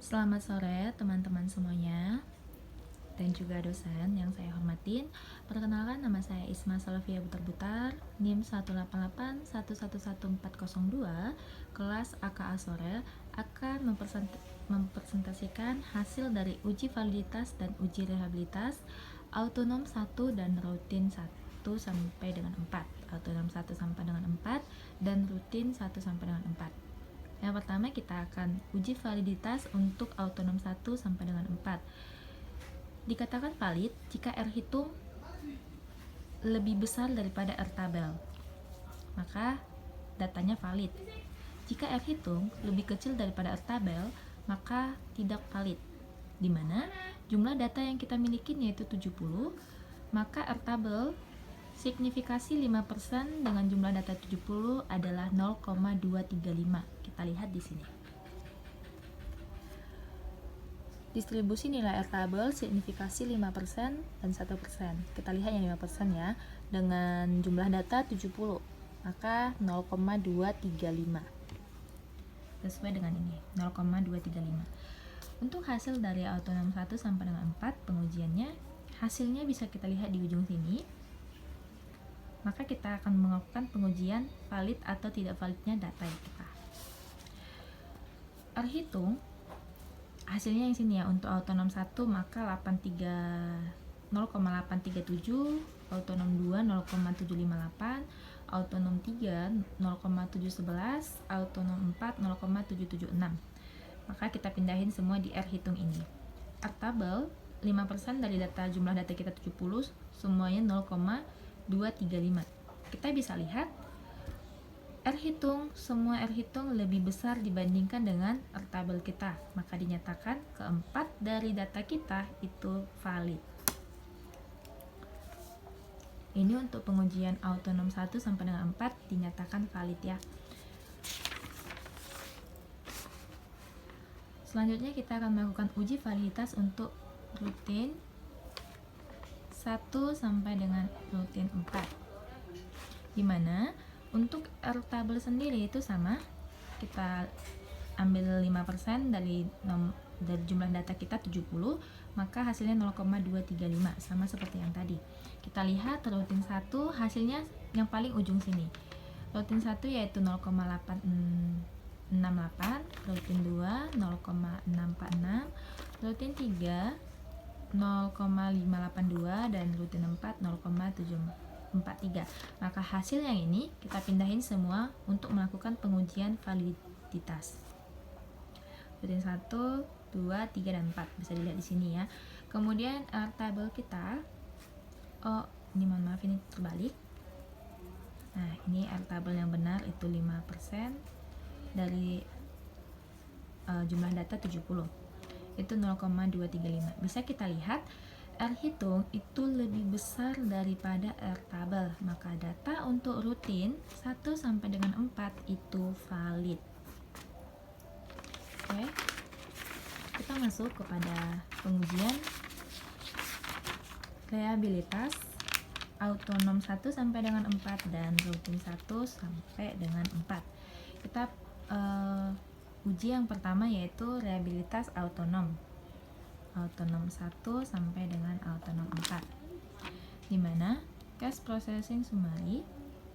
Selamat sore teman-teman semuanya dan juga dosen yang saya hormatin. Perkenalkan, nama saya Isma Salafia Butar-Butar, NIM 188111402, kelas AKA Sore, akan mempresentasikan hasil dari uji validitas dan uji rehabilitas autonom 1 dan rutin 1 sampai dengan 4. Autonom 1 sampai dengan 4 dan rutin 1 sampai dengan 4. Yang pertama, kita akan uji validitas untuk autonom 1 sampai dengan 4. Dikatakan valid jika R hitung lebih besar daripada R tabel, maka datanya valid. Jika R hitung lebih kecil daripada R tabel, maka tidak valid. Di mana jumlah data yang kita miliki yaitu 70, maka R tabel signifikasi 5% dengan jumlah data 70 adalah 0,235. Kita lihat di sini. Distribusi nilai R tabel signifikasi 5% dan 1%. Kita lihat yang 5% ya. Dengan jumlah data 70, maka 0,235. Sesuai dengan ini, 0,235. Untuk hasil dari autonom 1 sampai dengan 4 pengujiannya, hasilnya bisa kita lihat di ujung sini. Maka kita akan melakukan pengujian valid atau tidak validnya data kita. R hitung hasilnya yang sini ya. Untuk autonom 1 maka 0,837, autonom 2 0,758, autonom 3 0,711, autonom 4 0,776. Maka kita pindahin semua di R hitung ini. R tabel 5% dari jumlah data kita 70, semuanya 0,235. Kita bisa lihat semua R hitung lebih besar dibandingkan dengan R tabel kita, maka dinyatakan keempat dari data kita itu valid. Ini untuk pengujian autonom 1 sampai dengan 4 dinyatakan valid ya. Selanjutnya kita akan melakukan uji validitas untuk rutin 1 sampai dengan rutin 4. Dimana untuk R tabel sendiri itu sama, kita ambil 5% dari jumlah data kita 70, maka hasilnya 0,235, sama seperti yang tadi. Kita lihat rutin 1 hasilnya yang paling ujung sini. Rutin 1 yaitu 0,868, rutin 2 0,646, rutin 3 0,582 dan rutin 4 0,743. Maka hasil yang ini kita pindahin semua untuk melakukan pengujian validitas. Rutin 1, 2, 3 dan 4 bisa dilihat di sini ya. Kemudian R tabel kita, ini terbalik. Nah, ini R tabel yang benar itu 5% dari jumlah data 70. Itu 0,235. Bisa kita lihat R hitung itu lebih besar daripada R tabel, maka data untuk rutin 1 sampai dengan 4 itu valid. Oke. Kita masuk kepada pengujian reliabilitas autonom 1 sampai dengan 4 dan rutin 1 sampai dengan 4. Kita uji yang pertama yaitu reliabilitas autonom 1 sampai dengan autonom 4, dimana cache processing summary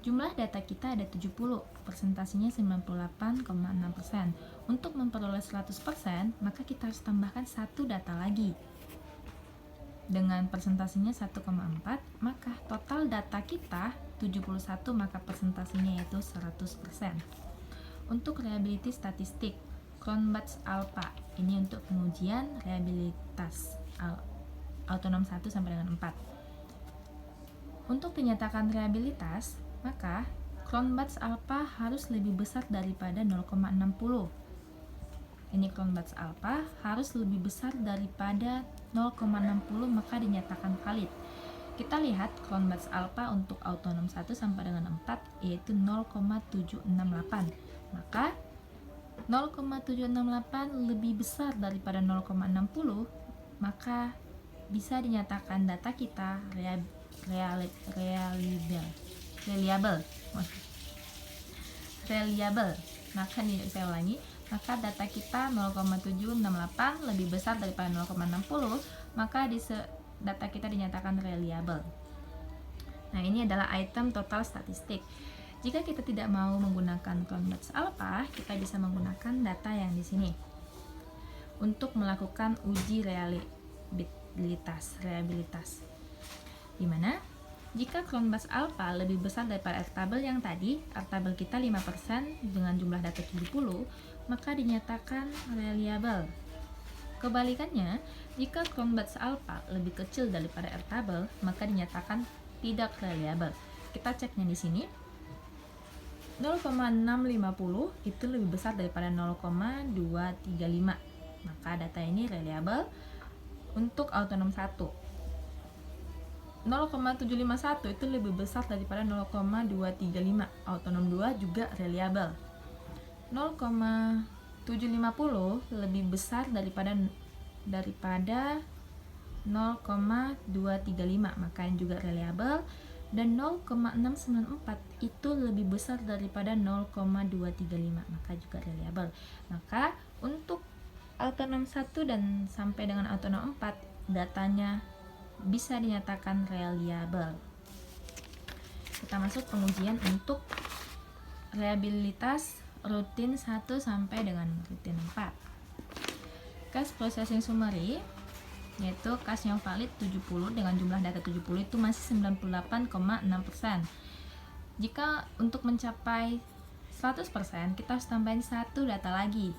jumlah data kita ada 70, persentasinya 98,6%. Untuk memperoleh 100%, maka kita harus tambahkan satu data lagi dengan persentasinya 1,4, maka total data kita 71, maka persentasinya yaitu 100%. Untuk reliability statistik Cronbach's alpha, ini untuk pengujian reliabilitas autonom 1 sampai dengan 4. Untuk dinyatakan reliabilitas, maka Cronbach's alpha harus lebih besar daripada 0,60. Ini Cronbach's alpha harus lebih besar daripada 0,60, maka dinyatakan valid. Kita lihat Cronbach's alpha untuk autonom 1 sampai dengan 4 yaitu 0,768. Maka 0,768 lebih besar daripada 0,60, maka bisa dinyatakan data kita reliable. Maka ini saya ulangi, maka data kita 0,768 lebih besar daripada 0,60, maka data kita dinyatakan reliable. Nah, ini adalah item total statistik. Jika kita tidak mau menggunakan Cronbach's alpha, kita bisa menggunakan data yang di sini untuk melakukan uji reliabilitas, di mana jika Cronbach's alpha lebih besar daripada R tabel yang tadi, R tabel kita 5% dengan jumlah data 70, maka dinyatakan reliable. Kebalikannya, jika Cronbach's alpha lebih kecil daripada R tabel, maka dinyatakan tidak reliable. Kita ceknya di sini. 0,650 itu lebih besar daripada 0,235, maka data ini reliable untuk autonom 1. 0,751 itu lebih besar daripada 0,235, autonom 2 juga reliable. 0,750 lebih besar daripada 0,235, maka ini juga reliable. Dan 0,694 itu lebih besar daripada 0,235, maka juga reliable. Maka untuk autonom 1 dan sampai dengan autonom 4 datanya bisa dinyatakan reliable. Kita masuk pengujian untuk reliabilitas rutin 1 sampai dengan rutin 4. Cache processing summary, yaitu cache yang valid 70 dengan jumlah data 70 itu masih 98,6%. Jika untuk mencapai 100%, kita harus tambahin satu data lagi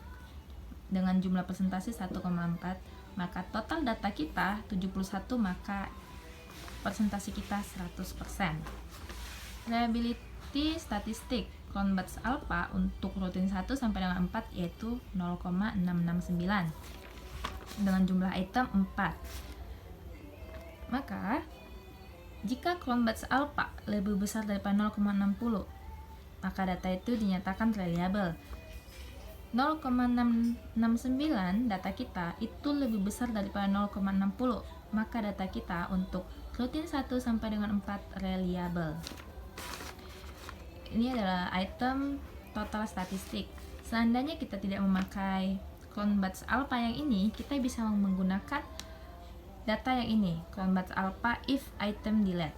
dengan jumlah persentase 1,4, maka total data kita 71, maka persentase kita 100%. Reliability statistik Cronbach's alpha untuk rutin 1 sampai dengan 4 yaitu 0,669 dengan jumlah item 4. Maka jika Cronbach's alpha lebih besar daripada 0,60, maka data itu dinyatakan reliable. 0,669 data kita itu lebih besar daripada 0,60, maka data kita untuk rutin 1 sampai dengan 4 reliable. Ini adalah item total statistik. Seandainya kita tidak memakai Cronbach's alpha yang ini, kita bisa menggunakan data yang ini, Cronbach's alpha if item delete.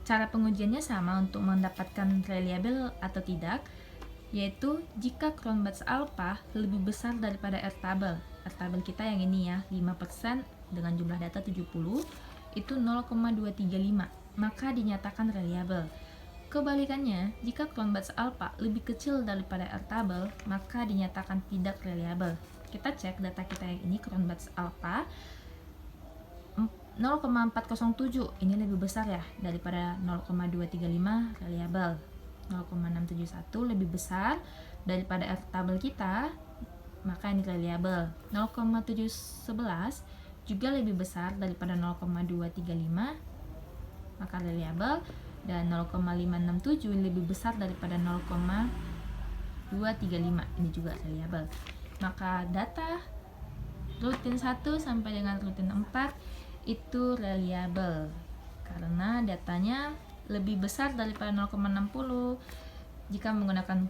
Cara pengujiannya sama untuk mendapatkan reliable atau tidak, yaitu jika Cronbach's alpha lebih besar daripada R tabel. R tabel kita yang ini ya, 5% dengan jumlah data 70, itu 0,235, maka dinyatakan reliable. Kebalikannya, jika Cronbach's alpha lebih kecil daripada R tabel, maka dinyatakan tidak reliable. Kita cek data kita yang ini, Cronbach's alpha 0,407, ini lebih besar ya daripada 0,235, reliable. 0,671 lebih besar daripada R tabel kita, maka ini reliable. 0,711 juga lebih besar daripada 0,235, maka reliable. Dan 0,567 lebih besar daripada 0,235, ini juga reliable. Maka data rutin 1 sampai dengan rutin 4 itu reliable karena datanya lebih besar daripada 0,60 jika menggunakan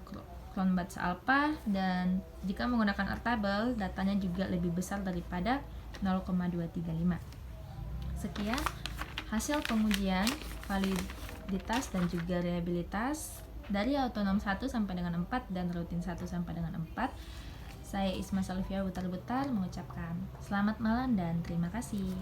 Cronbach's alpha, dan jika menggunakan R tabel datanya juga lebih besar daripada 0,235. Sekian hasil pengujian validitas dan juga reliabilitas dari autonom 1 sampai dengan 4 dan rutin 1 sampai dengan 4. Saya Isma Salvia Butar-Butar mengucapkan selamat malam dan terima kasih.